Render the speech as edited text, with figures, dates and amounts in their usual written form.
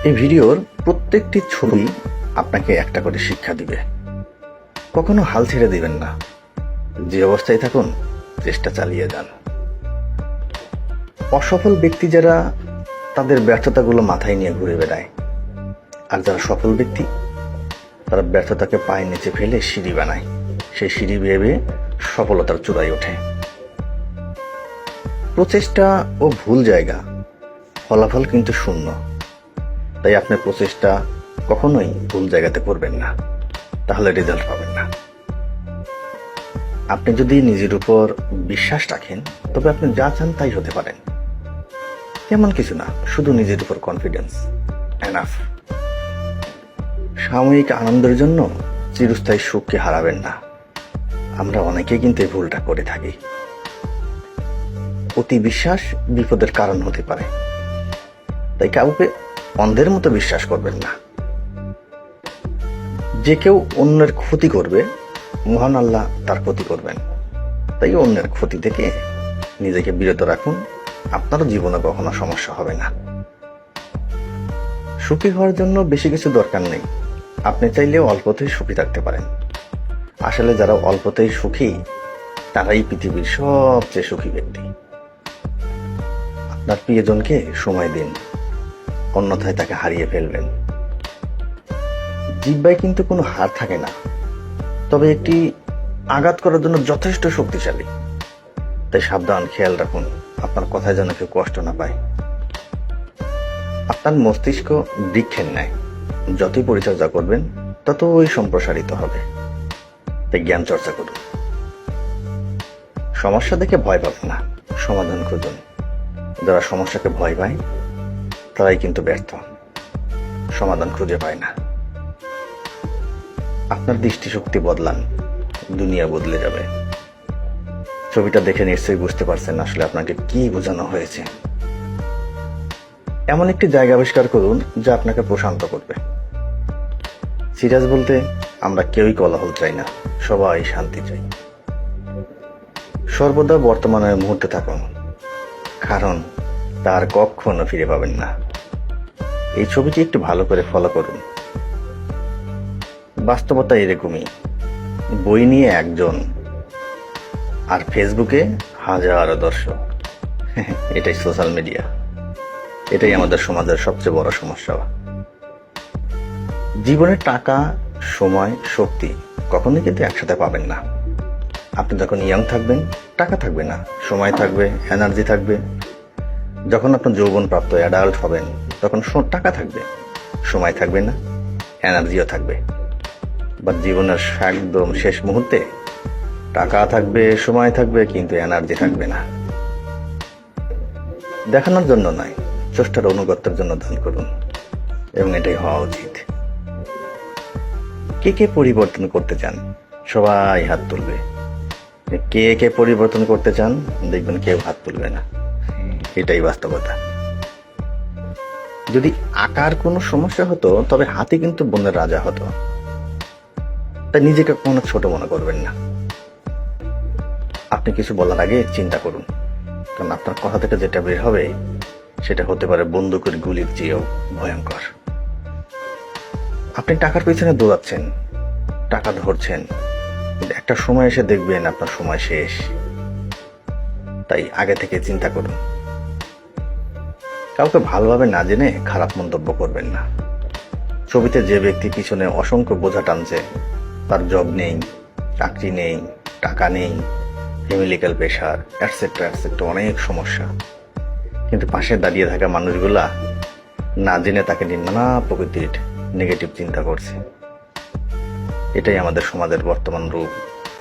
এই ভিডিওর প্রত্যেকটি ছবি আপনাকে একটা করে শিক্ষা দিবে। কখনো হাল ছেড়ে দিবেন না। যে অবস্থায় থাকুন, চেষ্টা চালিয়ে যান। অসফল ব্যক্তি যারা, তাদের ব্যর্থতাগুলো মাথায় নিয়ে ঘুরে বেড়ায়। আর যারা সফল ব্যক্তি, তারা ব্যর্থতাকে পায়ের নিচে ফেলে সিঁড়ি বানায়। সেই সিঁড়ি বেয়ে বেয়ে সফলতার চূড়ায় ওঠে। প্রচেষ্টা ও ভুল জায়গা, ফলাফল কিন্তু শূন্য। তাই আপনার প্রচেষ্টা কখনোই ভুল জায়গাতে করবেন না, তাহলে রেজাল্ট পাবেন না। আপনি যদি নিজের উপর বিশ্বাস রাখেন, তবে আপনি যা চান তাই হতে পারেন। তেমন কিছু না, শুধু নিজের উপর কনফিডেন্স এনাফ। সাময়িক আনন্দের জন্য চিরস্থায়ী সুখকে হারাবেন না। আমরা অনেকেই কিন্তু এই ভুলটা করে থাকি। অতি বিশ্বাস বিপদের কারণ হতে পারে, তাই কাউকে অন্ধের মতো বিশ্বাস করবেন না। যে কেউ অন্যের ক্ষতি করবে, মহান আল্লাহ তার ক্ষতি করবেন। তাই অন্যের ক্ষতি থেকে নিজেকে বিরত রাখুন, আপনারও জীবনে কখনো সমস্যা হবে না। সুখী হওয়ার জন্য বেশি কিছু দরকার নেই। আপনি চাইলেও অল্পতেই সুখী থাকতে পারেন। আসলে যারা অল্পতেই সুখী, তারাই পৃথিবীর সবচেয়ে সুখী ব্যক্তি। আপনার প্রিয়জনকে সময় দিন, অন্যথায় তাকে হারিয়ে ফেলবেন। জিহ্বায় কিন্তু কোনো হার থাকে না, তবে একটি আঘাত করার জন্য যথেষ্ট শক্তিশালী। তাই সাবধান, খেয়াল রাখুন আপনার কথায় যেন কেউ কষ্ট না পায়। আপনার মস্তিষ্ক বৃক্ষের ন্যায়, যতই পরিচর্যা করবেন ততই সম্প্রসারিত হবে। তাই জ্ঞান চর্চা করুন। সমস্যা দেখে ভয় পাবেন না, সমাধান খুঁজুন। যারা সমস্যাকে ভয় পায়, তারাই কিন্তু ব্যর্থ, সমাধান খুঁজে পায় না। আপনার দৃষ্টিশক্তি বদলান, দুনিয়া বদলে যাবে। ছবিটা দেখে নিশ্চয়ই বুঝতে পারছেন আসলে আপনাকে কি বোঝানো হয়েছে। এমন একটি জায়গা আবিষ্কার করুন যা আপনাকে প্রশান্ত করবে। সিরিয়াস বলতে, আমরা কেউই কোলাহল চাই না, সবাই শান্তি চাই। সর্বদা বর্তমানের মুহূর্তে থাকুন, কারণ তার কখনো ফিরে পাবেন না। এই ছবিটি একটু ভালো করে ফলো করুন। বাস্তবতা এরকমই, বই নিয়ে একজন আর ফেসবুকে হাজারো দর্শক। এটাই সোশ্যাল মিডিয়া, এটাই আমাদের সমাজের সবচেয়ে বড় সমস্যা। জীবনে টাকা, সময়, শক্তি কখনোই কিন্তু একসাথে পাবেন না। আপনি যখন ইয়াং থাকবেন, টাকা থাকবে না, সময় থাকবে, এনার্জি থাকবে। যখন আপনার যৌবন প্রাপ্ত অ্যাডাল্ট হবেন, তখন টাকা থাকবে, সময় থাকবে না, এনার্জিও থাকবে। বা জীবনের একদম শেষ মুহূর্তে টাকা থাকবে, সময় থাকবে, কিন্তু এনার্জি থাকবে না। দেখানোর জন্য নয়, স্রষ্টার অনুগত্যের জন্য দান করুন, এবং এটাই হওয়া উচিত। কে কে পরিবর্তন করতে চান? সবাই হাত তুলবে। কে কে পরিবর্তন করতে চান? দেখবেন কেউ হাত তুলবে না। এটাই বাস্তবতা। যদি আকার কোনো সমস্যা হতো, তবে হাতি কিন্তু বনের রাজা হতো। তাই নিজেকে কোনো ছোট মনে করবেন না। আপনি কিছু বলার আগে চিন্তা করুন, কারণ আপনার কথা থেকে যেটা বের হবে সেটা হতে পারে বন্দুকের গুলির চেয়েও ভয়ঙ্কর। আপনি টাকার পিছনে দৌড়াচ্ছেন, টাকা ধরছেন, কিন্তু একটা সময় এসে দেখবেন আপনার সময় শেষ। তাই আগে থেকে চিন্তা করুন। কাউকে ভালোভাবে না জেনে খারাপ মন্তব্য করবেন না। ছবিতে যে ব্যক্তি পিছনে অসংখ্য বোঝা টানছে, তার জব নেই, চাকরি নেই, টাকা নেই, ফ্যামিলিক্যাল প্রেশার, অ্যাটসেট্রা অ্যাটসেট্রা, অনেক সমস্যা। কিন্তু পাশে দাঁড়িয়ে থাকা মানুষগুলা না জেনে তাকে নিয়ে নানা প্রকৃতির নেগেটিভ চিন্তা করছে। এটাই আমাদের সমাজের বর্তমান রূপ।